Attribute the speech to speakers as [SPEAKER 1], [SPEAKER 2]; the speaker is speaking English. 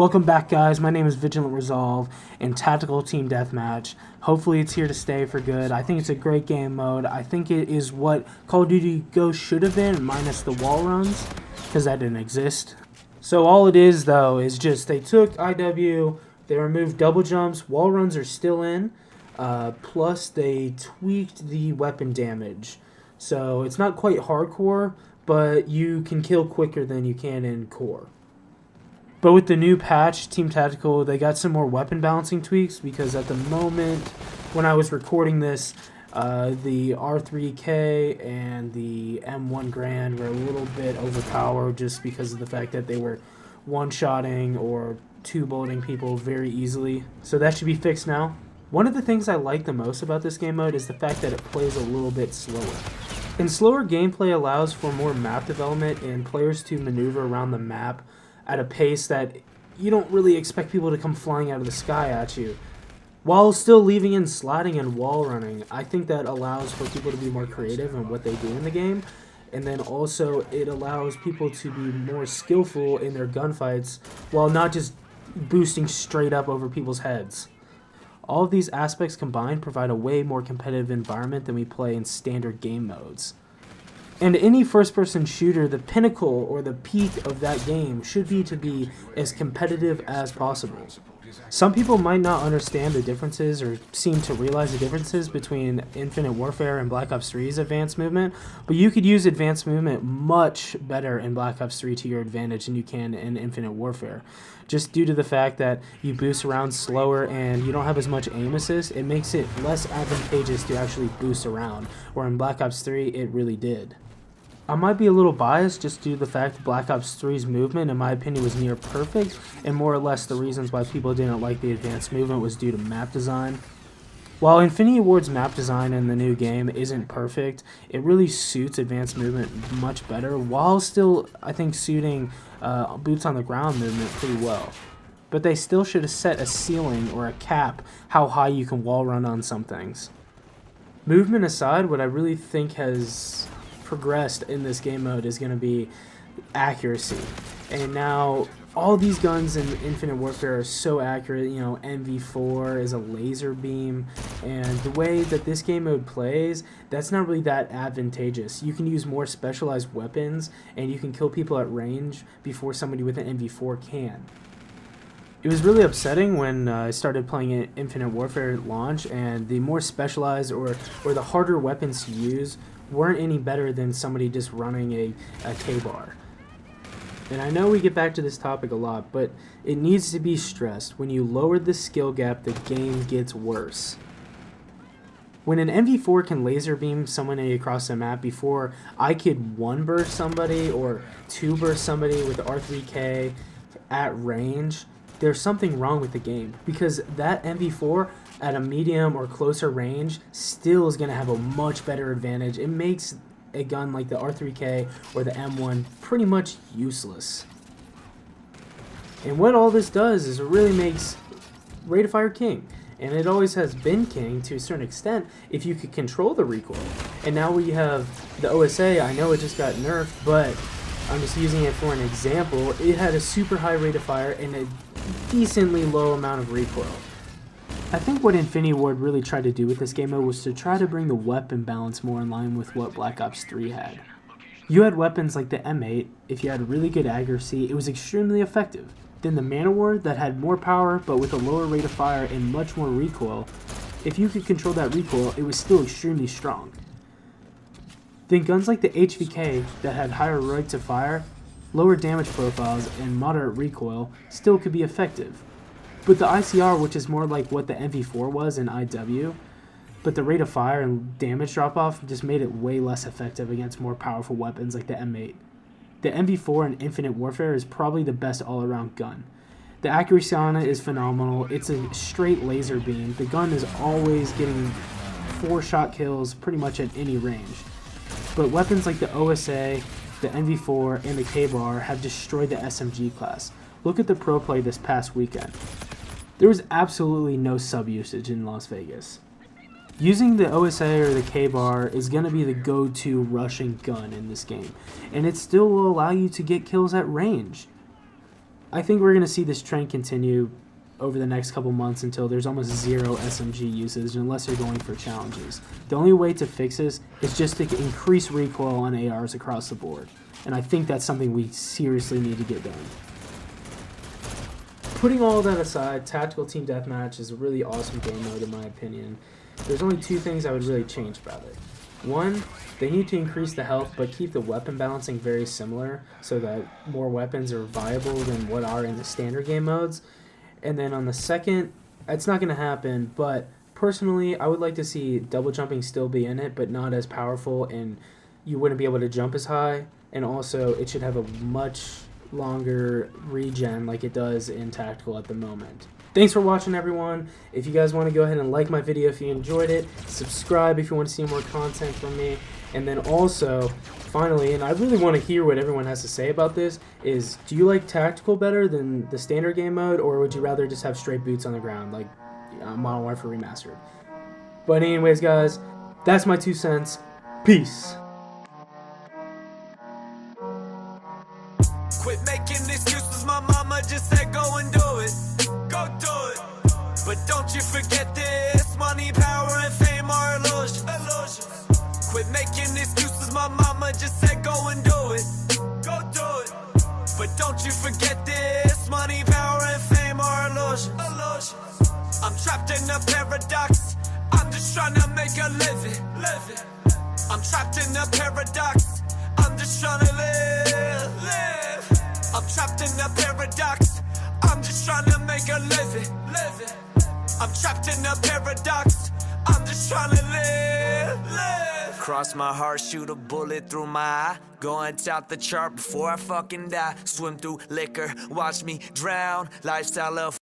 [SPEAKER 1] Welcome back, guys. My name is Vigilant Resolve in Tactical Team Deathmatch. Hopefully it's here to stay for good. I think it's a great game mode. I think it is what Call of Duty Ghosts should have been, minus the wall runs, because that didn't exist. So all it is, though, is just they took IW, they removed double jumps, wall runs are still in, plus they tweaked the weapon damage. So it's not quite hardcore, but you can kill quicker than you can in core. But with the new patch, Team Tactical, they got some more weapon balancing tweaks because at the moment when I was recording this, the R3K and the M1 Grand were a little bit overpowered just because of the fact that they were one-shotting or two-bulleting people very easily. So that should be fixed now. One of the things I like the most about this game mode is the fact that it plays a little bit slower. And slower gameplay allows for more map development and players to maneuver around the map at a pace that you don't really expect people to come flying out of the sky at you. While still leaving in sliding and wall running, I think that allows for people to be more creative in what they do in the game. And then also it allows people to be more skillful in their gunfights while not just boosting straight up over people's heads. All of these aspects combined provide a way more competitive environment than we play in standard game modes. And any first-person shooter, the pinnacle or the peak of that game should be to be as competitive as possible. Some people might not understand the differences or seem to realize the differences between Infinite Warfare and Black Ops 3's advanced movement, but you could use advanced movement much better in Black Ops 3 to your advantage than you can in Infinite Warfare. Just due to the fact that you boost around slower and you don't have as much aim assist, it makes it less advantageous to actually boost around, where in Black Ops 3 it really did. I might be a little biased just due to the fact that Black Ops 3's movement, in my opinion, was near perfect, and more or less the reasons why people didn't like the advanced movement was due to map design. While Infinity Ward's map design in the new game isn't perfect, it really suits advanced movement much better, while still, I think, suiting boots on the ground movement pretty well. But they still should have set a ceiling or a cap how high you can wall run on some things. Movement aside, what I really think has progressed in this game mode is going to be accuracy. And now all these guns in Infinite Warfare are so accurate. You know, MV4 is a laser beam, and the way that this game mode plays, that's not really that advantageous. You can use more specialized weapons and you can kill people at range before somebody with an MV4 can. It was really upsetting when I started playing Infinite Warfare at launch, and the more specialized or the harder weapons to use weren't any better than somebody just running a K-bar. And I know we get back to this topic a lot, but it needs to be stressed. When you lower the skill gap, the game gets worse. When an MV4 can laser beam someone across the map before I could one burst somebody or two burst somebody with the R3K at range, there's something wrong with the game, because that MV4 at a medium or closer range still is going to have a much better advantage. It makes a gun like the R3K or the M1 pretty much useless. And what all this does is it really makes rate of fire king. And it always has been king to a certain extent if you could control the recoil. And now we have the OSA. I know it just got nerfed, but I'm just using it for an example. It had a super high rate of fire and a decently low amount of recoil. I think what Infinity Ward really tried to do with this game mode was to try to bring the weapon balance more in line with what Black Ops 3 had. You had weapons like the M8. If you had really good accuracy, it was extremely effective. Then the Man-O-War that had more power but with a lower rate of fire and much more recoil. If you could control that recoil, it was still extremely strong. Then guns like the HVK that had higher rates of fire, lower damage profiles, and moderate recoil still could be effective. But the ICR, which is more like what the MV4 was in IW, but the rate of fire and damage drop-off just made it way less effective against more powerful weapons like the M8. The MV4 in Infinite Warfare is probably the best all-around gun. The accuracy on it is phenomenal. It's a straight laser beam. The gun is always getting 4-shot kills pretty much at any range. But weapons like the OSA, the MV4, and the K-Bar have destroyed the SMG class. Look at the pro play this past weekend. There was absolutely no sub-usage in Las Vegas. Using the OSA or the K-Bar is going to be the go-to rushing gun in this game, and it still will allow you to get kills at range. I think we're going to see this trend continue over the next couple months until there's almost zero SMG usage unless you're going for challenges. The only way to fix this is just to increase recoil on ARs across the board. And I think that's something we seriously need to get done. Putting all that aside, Tactical Team Deathmatch is a really awesome game mode in my opinion. There's only two things I would really change about it. One, they need to increase the health but keep the weapon balancing very similar so that more weapons are viable than what are in the standard game modes. And then on the second, it's not going to happen, but personally, I would like to see double jumping still be in it, but not as powerful, and you wouldn't be able to jump as high. And also, it should have a much longer regen like it does in Tactical at the moment. Thanks for watching, everyone. If you guys want to go ahead and like my video if you enjoyed it, subscribe if you want to see more content from me, and then also, finally, and I really want to hear what everyone has to say about this, is do you like Tactical better than the standard game mode, or would you rather just have straight boots on the ground like Modern Warfare Remastered? But anyways, guys, that's my 2 cents. Peace.
[SPEAKER 2] Quit making excuses, my mama just said go and do it. Go do it. But don't you forget this, money, power, and fame are illusions. Quit making excuses, my mama just said go and do it. Go do it. But don't you forget this, money, power, and fame are illusions. I'm trapped in a paradox, I'm just trying to make a living. I'm trapped in a paradox, I'm just trying to live. I'm trapped in a paradox, I'm just trying to make a living. I'm trapped in a paradox, I'm just trying to live. Cross my heart, shoot a bullet through my eye. Going top the chart before I fucking die. Swim through liquor, watch me drown. Lifestyle of